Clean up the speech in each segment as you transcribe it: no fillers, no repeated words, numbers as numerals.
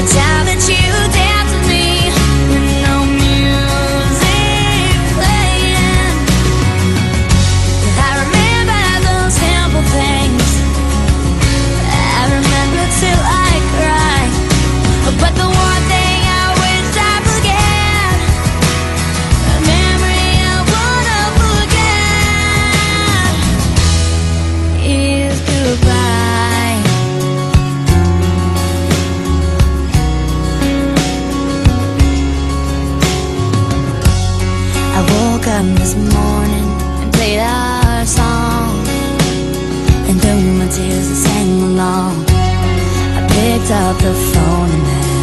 time that you dance with me with no music playing. I remember those simple things, I remember till I cry. But the one thing I wish I forget, a memory I wanna forget, is goodbye. I woke up this morning and played our song, and through my tears I sang along. I picked up the phone and then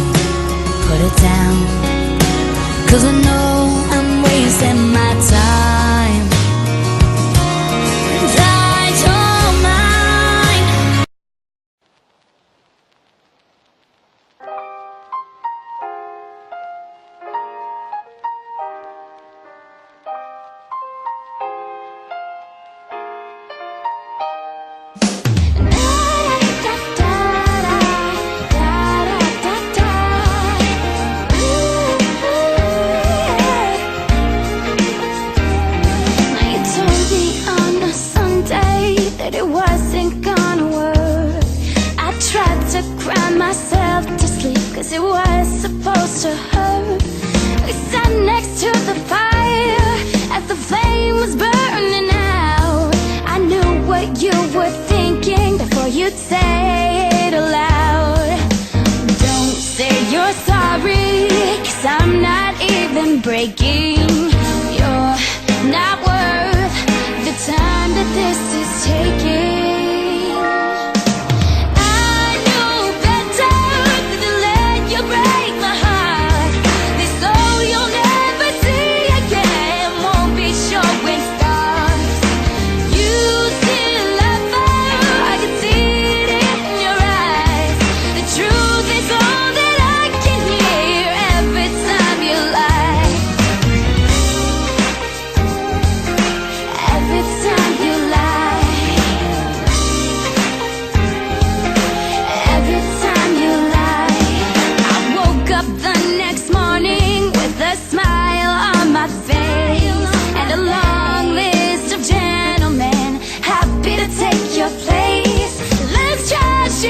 put it down, 'cause I know I'm wasting my time. And I don't mind. It was supposed to hurt. We sat next to the fire as the flame was burning out. I knew what you were thinking before you'd say it aloud. Don't say you're sorry, 'cause I'm not even breaking. You're not worth the time that this is taking.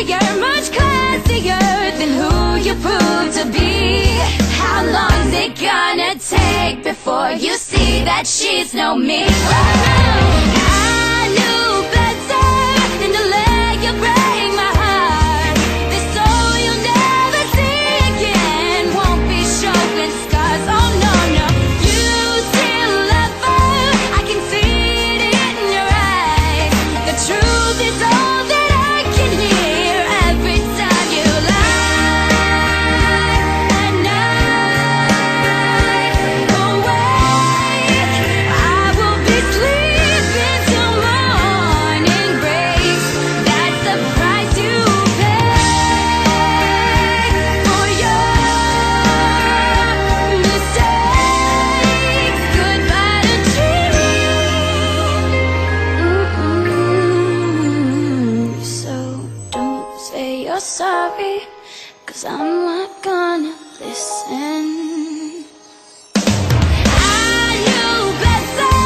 You're much classier than who you prove to be. How long's it gonna take before you see that she's no me? Oh no, I knew better than to let you break my heart. This soul you'll never see again won't be showing scars. Oh no, no, you still love her, I can see it in your eyes. The truth is all that I can hear every time you lie. At night, awake, I will be sleeping till morning breaks. That's the price you pay for your mistakes. Goodbye to dreams. So don't say you're sorry, 'cause I'm not gonna listen. I knew better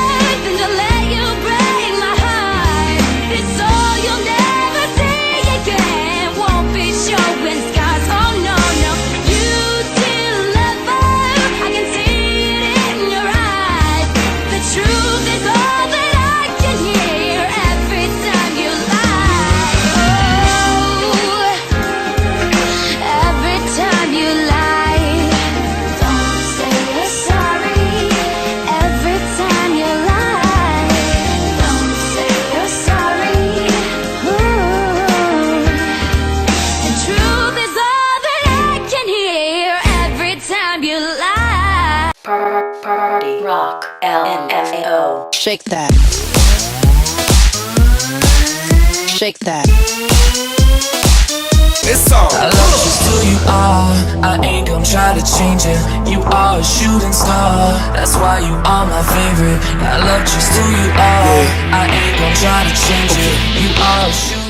than to let you break my heart. This soul you'll never see again won't be showing scars. Oh no, no, you still love her, I can see it in your eyes. The truth is all that I can hear every time you lie. Oh, every time you lie. Don't say you're sorry. Every time you lie. Don't say you're sorry. Ooh. The truth is all that I can hear every time you lie. Party Rock LMFAO. Shake that. Shake that. This song. I love just who you are, I ain't gon' try to change it. You are a shooting star, that's why you are my favorite. I love just who you are, I ain't gon' try to change it. You are a shooting